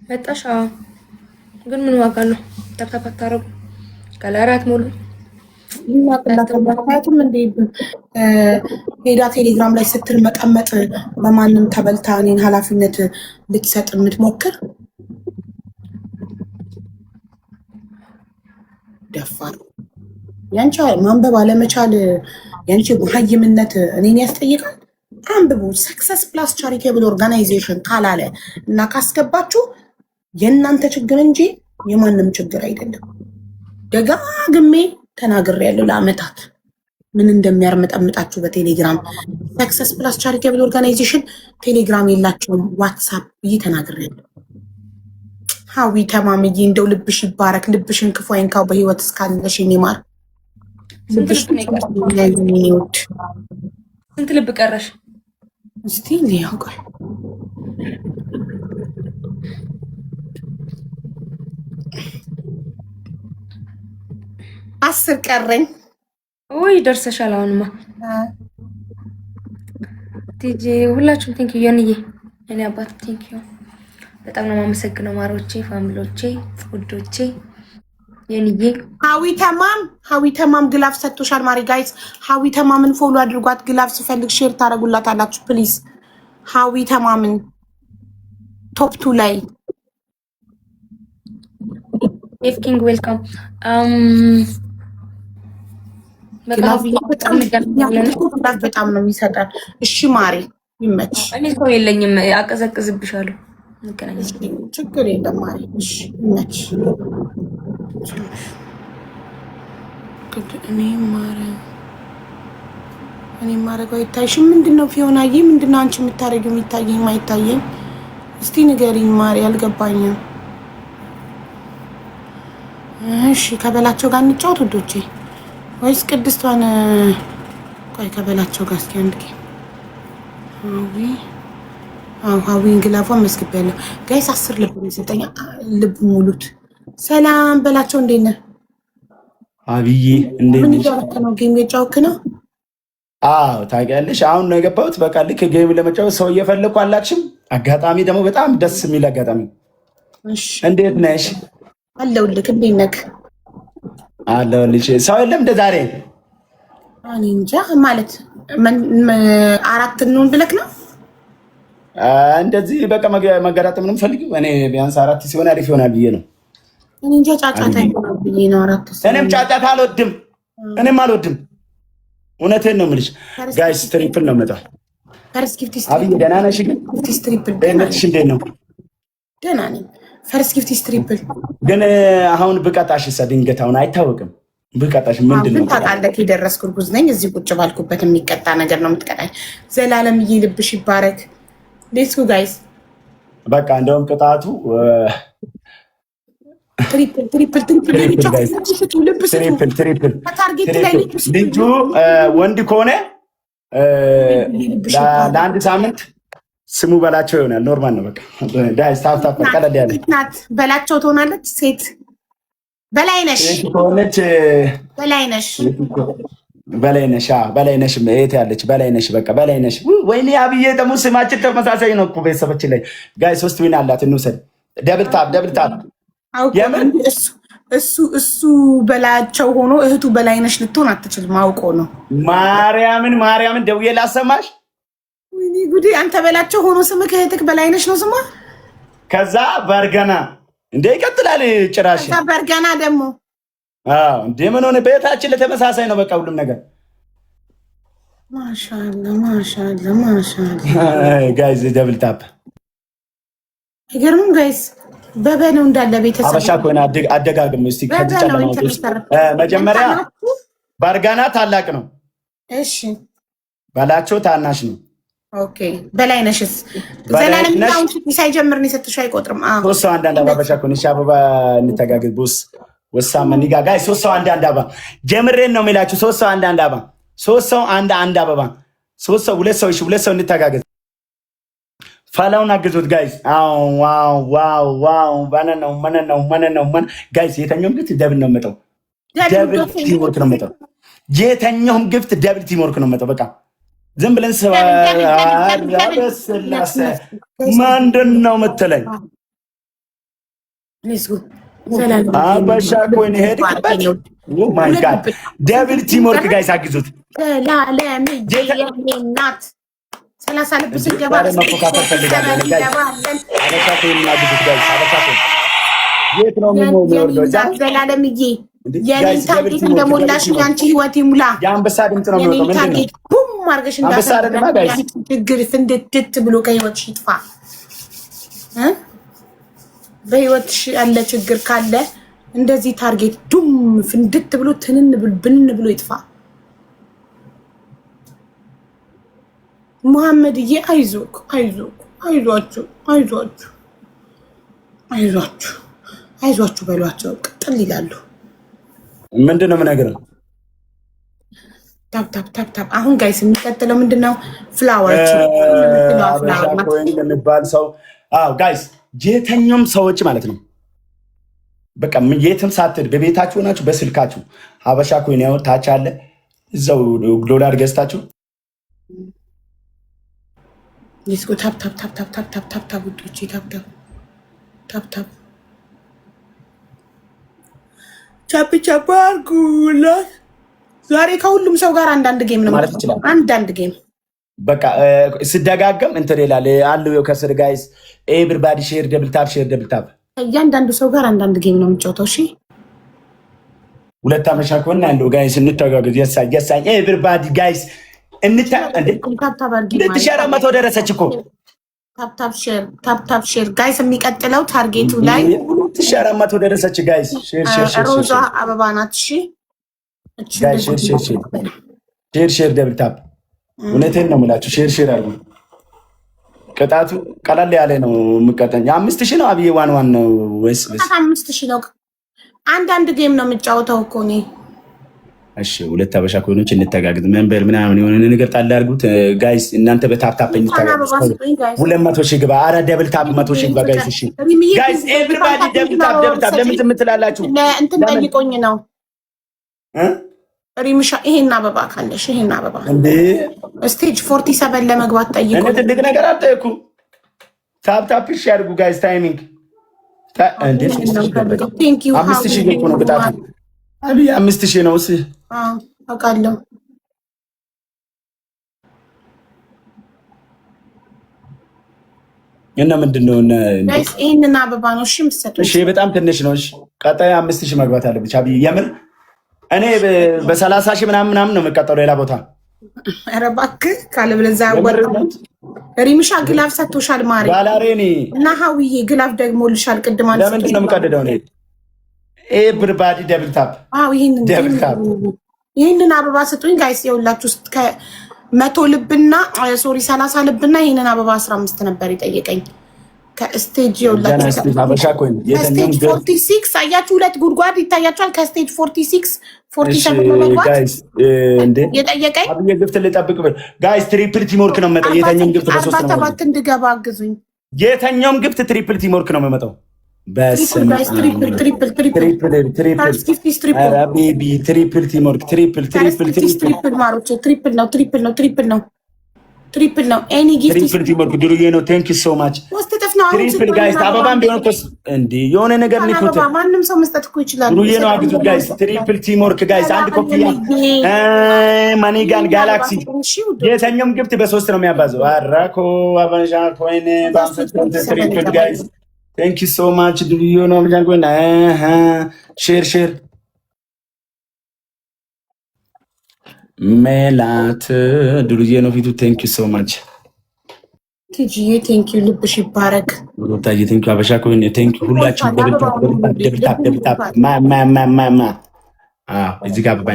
መጣሽ? አዎ። ግን ምን ዋጋ አለው? ታፕታፕ አታረጉ? ከለራት ሙሉ ምክንያቱም እንደ ሄዳ ቴሌግራም ላይ ስትል መቀመጥ በማንም ተበልታ እኔን ኃላፊነት ልትሰጥ የምትሞክር ደፋር። ያንቺ ማንበብ አለመቻል ያንቺ መሀይምነት እኔን ያስጠይቃል። አንብቡ። ሰክሰስ ፕላስ ቻሪቴብል ኦርጋናይዜሽን ካላለ እና ካስገባችሁ የእናንተ ችግር እንጂ የማንም ችግር አይደለም። ደጋግሜ ተናግሬያለሁ ለአመታት ምን እንደሚያርመጠምጣችሁ በቴሌግራም ሰክሰስ ፕላስ ቻሪቴብል ኦርጋናይዜሽን ቴሌግራም የላቸውም ዋትሳፕ ብዬ ተናግሬያለሁ። ሀዊ ተማምዬ እንደው ልብሽ ይባረክ፣ ልብሽን ክፉ አይንካው በህይወት እስካለሽ ይማር። ስንት ልብ ቀረሽ? እስቲ ያውቃል 10 ቀረኝ። ወይ ደርሰሻል። አሁንማ ቲጂ ሁላችሁም ቴንክ ዩ የኔ እኔ አባት ቴንክ ዩ በጣም ነው የማመሰግነው። ማሮቼ፣ ፋሚሊዎቼ፣ ውዶቼ የኔ ሀዊ ተማም ግላፍ ሰጥቶሻል። ማሪ ጋይስ ሀዊ ተማምን ፎሎ አድርጓት። ግላፍ ስፈልግ ሼር ታረጉላታላችሁ ፕሊዝ። ሀዊ ተማምን ቶፕ 2 ላይ ኤፍ ኪንግ ዌልካም በጣም ነው የሚሰጣል። እሺ ማሪ ይመች። እኔ ሰው የለኝም፣ አቀዘቅዝብሻለሁ። ችግር የለም ማሪ። እሺ ይመች። እኔ ማረገው አይታይሽም? ምንድነው ፊዮናዬ? ምንድነው አንቺ የምታረጊው? የሚታየኝ ማይታየኝ? እስቲ ንገሪኝ ማሪ፣ አልገባኝም። እሺ ከበላቸው ጋር እንጫወት ውዶቼ ወይስ ቅድስቷን? ቆይ ከበላቸው ጋር እስኪ አንድ ጌም ሀዊን ግላፏን መስግቤያለሁ። ጋይስ 10 ልብ የሚሰጠኝ ልብ ሙሉት። ሰላም በላቸው። እንዴት ነህ አብዬ? እንዴት ምን እያደረክ ነው? ጌም እየጫወክ ነው? አዎ ታውቂያለሽ፣ አሁን ነው የገባሁት። በቃ ልክ ጌም ለመጫወት ሰው እየፈለኩ አላክሽም። አጋጣሚ ደግሞ በጣም ደስ የሚል አጋጣሚ። እንዴት ነሽ? አለሁልህ። እንዴት ነህ? አለሁልሽ። ሰው የለም እንደ ዛሬ? እኔ እንጃ ማለት 4 እንሁን ብለክ ነው እንደዚህ በቃ መገጣጠም ነው የምፈልገው እኔ። ቢያንስ 4 ሲሆን አሪፍ ይሆናል ብዬ ነው። እኔ እንጃ ጫጫታ ይሆናል ብዬ ነው 4 ሲሆን። እኔም ጫጫታ አልወድም፣ እኔም አልወድም። እውነቴን ነው የምልሽ። ጋይስ ትሪፕል ነው የምመጣው። አብዬ ደህና ነሽ? ግን ነትሽ እንዴት ነው? ደህና ነኝ። ፈርስት ጊፍት ትሪፕል ግን አሁን ብቀጣሽ ድንገት አሁን አይታወቅም። ብቀጣሽ ምንድን ነው ታውቃለህ? የደረስኩ እርጉዝ ነኝ። እዚህ ቁጭ ባልኩበት የሚቀጣ ነገር ነው የምትቀጣኝ። ዘላለምዬ ልብሽ ይባረክ። ሌትስ ጎ ጋይስ። በቃ እንደውም ቅጣቱ ልጁ ወንድ ከሆነ ለአንድ ሳምንት ስሙ በላቸው ይሆናል። ኖርማል ነው። በቃ ዳይስታፍታፍ ቀለል ያለ ናት። በላቸው ትሆናለች። ሴት በላይነሽ ሆነች። በላይነሽ በላይነሽ በላይነሽ የት ያለች በላይነሽ። በቃ በላይነሽ። ወይኔ አብዬ ደግሞ ስማችን ተመሳሳይ ነው እኮ ቤተሰቦች ላይ። ጋይ 3 ዊን አላት። እንውሰድ። ደብል ታፕ እሱ በላቸው ሆኖ እህቱ በላይነሽ ልትሆን አትችልም። አውቆ ነው። ማርያምን ደውዬ ላሰማሽ። ወይኔ ጉዴ! አንተ በላቸው ሆኖ ስምህ እህትህ በላይነሽ ነው ስሟ። ከዛ በርገና እንደ ይቀጥላል ጭራሽ። በርገና ደግሞ እንደ ምን ሆነ? ቤታችን ለተመሳሳይ ነው። በቃ ሁሉም ነገር ማሻአላ። ጋይዝ ደብል ታፕ አይገርምም? ጋይዝ በበነው እንዳለ ቤተሰብ አበሻ ከሆነ አደጋግም እስቲ። መጀመሪያ በርገና ታላቅ ነው። እሺ በላቸው ታናሽ ነው። ኦኬ በላይነሽስ ዘላለም ነው ሳይጀምር ነው የሰጥሽው አይቆጥርም። ሶስት ሰው አንዳንድ አበባ ብቻ እኮ ነሽ። አበባ እንተጋገዝ ቦስ ወሳም ንጋ ጋይ 3 ሰው አንዳንድ አበባ ጀምሬን ነው የሚላችሁ። 3 ሰው አንዳንድ አበባ 3 ሰው አንድ አበባ 3 ሰው 2 ሰው እሺ 2 ሰው እንተጋገዝ። ፋላውን አግዙት ጋይስ። ዋው ማነው ጋይስ። የተኛውም ግፍት ደብል ነው የምመጣው። ደብል ቲምወርክ ነው የምመጣው። የተኛውም ግፍት ደብል ቲምወርክ ነው የምመጣው። በቃ ዝም ብለን ምንድን ነው የምትለኝ? ሌትስ ጎ አበሻ ኮይን ሄድክበት። ኦ ማይ ጋድ ደብል ቲም ወርክ ጋይስ አግዙት። ዘላለም የኔናት 30 ልብ ሲገባ መፎካከር ፈልጋለሁ ጋይስ። አበሻ ኮይን አግዙት ጋይስ። አበሻ ኮይን የት ነው የሚወርደው? ዘላለምዬ የኔ ታርጌት እንደሞላሽ ያንቺ ህይወት ይሙላ። የአንበሳ ድምፅ ነው የሚወጣው። ምንድን ነው ቡም አድርገሽ እንዳሰራ ችግር ፍንድት ብሎ ከህይወትሽ ይጥፋ። በህይወትሽ ያለ ችግር ካለ እንደዚህ ታርጌት ዱም ፍንድት ብሎ ብንን ብሎ ይጥፋ። መሐመድዬ አይዞክ አይዞክ አይዟችሁ አይዟችሁ አይዟችሁ አይዟችሁ በሏቸው። ቅጥል ይላሉ። ምንድን ነው የምነግርህ? ታፕ አሁን ጋይስ የሚቀጥለው ምንድነው? ፍላወር የሚባል ሰው ጋይስ የተኛውም ሰዎች ማለት ነው። በቃ የትም ሳትሄድ በቤታችሁ ሆናችሁ በስልካችሁ ሀበሻ ኮይን ያው ታች አለ እዛው ዶላር ገዝታችሁ ሌትስ ጎ ታፕ ውዶቼ ታፕ ቻፕ አድርጉላት። ዛሬ ከሁሉም ሰው ጋር አንዳንድ ጌም ነው ማለት ይችላል። አንዳንድ ጌም በቃ ስደጋገም እንትን ይላል አለው ከስር ጋይስ ኤቭሪባዲ ሼር ደብል ታፕ እያንዳንዱ ሰው ጋር አንዳንድ ጌም ነው የምጫወተው። እሺ ሁለት አመሻ ከሆነ ያለው ጋይስ እንተጋገዝ። የሳኝ ኤቭሪባዲ ጋይስ እንድትሸረመቶ ደረሰች እኮ ታፕ ሼር ጋይስ። የሚቀጥለው ታርጌቱ ላይ ትሸረመቶ ደረሰች ጋይስ። ሼር ሮዛ አበባ ናት። እሺ ጋይስ ሼር ደብል ታፕ። እውነቴን ነው የምላችሁ። ሼር አድርጉ። ቅጣቱ ቀላል ያለ ነው። የምቀጠኝ 5000 ነው። አብዬ ዋን ነው ወይስ 5000 ነው? አንዳንድ ጌም ነው የምጫወተው እኮ እኔ። እሺ ሁለት አበሻ ኮይኖች እንተጋግዝ። መንበር ምናምን የሆነ ነገር ጣል አድርጉት ጋይስ። እናንተ በታፕ እንተጋግዝ። 200,000 ግባ። አረ ደብል ታፕ 100,000 ግባ ጋይስ። እሺ ጋይስ ኤቭሪባዲ ደብል ታፕ። ለምን ትምትላላችሁ? እንትን ጠይቆኝ ነው ሪምሻ። ይሄን አበባ ካለሽ ይሄን አበባ እንዴ ስቴጅ 47 ለመግባት ጠይቆኝ። እኔ ትልቅ ነገር አልጠየኩ። ታፕ እሺ አድርጉ ጋይስ። ታይሚንግ እንዴ 5000 እኮ ነው ቅጣቱ። አብይ 5000 ነው። እሺ አውቃለሁ። እና ምንድነው ጋይስ ይሄንን አበባ ነው እሺ የምትሰጡት? እሺ በጣም ትንሽ ነው። እሺ ቀጣይ 5000 መግባት አለብሽ አብይ። የምር እኔ በ30,000 ምናምን ነው የምቀጠው ሌላ ቦታ። ኧረ እባክህ ካለበለዚያ ወርቁ ሪምሻ ግላፍ ሰጥቶሻል ማሪ ባላሬኒ እና ሀዊዬ ግላፍ ደግሞ ልሻል። ቅድም አንተ ለምንድን ነው የምቀደደው? እኔ ኤቭሪባዲ ደብል ታፕ። አዎ ይሄንን አበባ ስጡኝ ጋይስ። የሁላችሁ ውስጥ ከ100 ልብና ሶሪ 30 ልብና ይሄንን አበባ 15 ነበር የጠየቀኝ ከስቴጅ የሁላችሁ ከስቴጅ 46 አያችሁ፣ ሁለት ጉድጓድ ይታያችኋል። ከስቴጅ 46 47 ለመግባት የጠየቀኝ አብዬ ግፍት ልጠብቅ ጋይስ። ትሪፕል ቲምወርክ ነው የምመጣው። የተኛውም ግፍት በ3 ነው 47 እንድገባ አግዙኝ። የተኛውም ግፍት ትሪፕል ቲምወርክ ነው የምመጣው። በስመ አብ ትሪፕል ማሮቼ ትሪፕል ነው። ኤኒ ጊፍት ትሪፕል ቲምወርክ ድሩዬ ነው። ቴንክ ዩ ሶ ማች። ትሪፕል ጋይስ አበባም ቢሆን እኮ እንዴ የሆነ ነገር ንኩት። ማንም ሰው መስጠት እኮ ይችላል። ድሩዬ ነው አግዙ ጋይስ። ትሪፕል ቲምወርክ ጋይስ። አንድ ኮፒያ ማኒጋን ጋላክሲ የተኛውም ግፍት በ3 ነው የሚያባዘው። አራኮ አበሻ ኮይን ትሪፕል ጋይስ ቴንክ ዩ ሶ ማች ድሩዬ ነው አበሻ ኮይን ሼር ሜላት ድሩዬ ነው ፊቱ። ቴንክ ዩ ሶ ማች ቲጂዬ ቴንክ ዩ። ልብሽ ይባረክ። ሮታዬ ቴንክ ዩ። አበሻ ኮይን ቴንክ ዩ። ሁላችሁ ደብል ታፕ እዚህ ጋር አበባ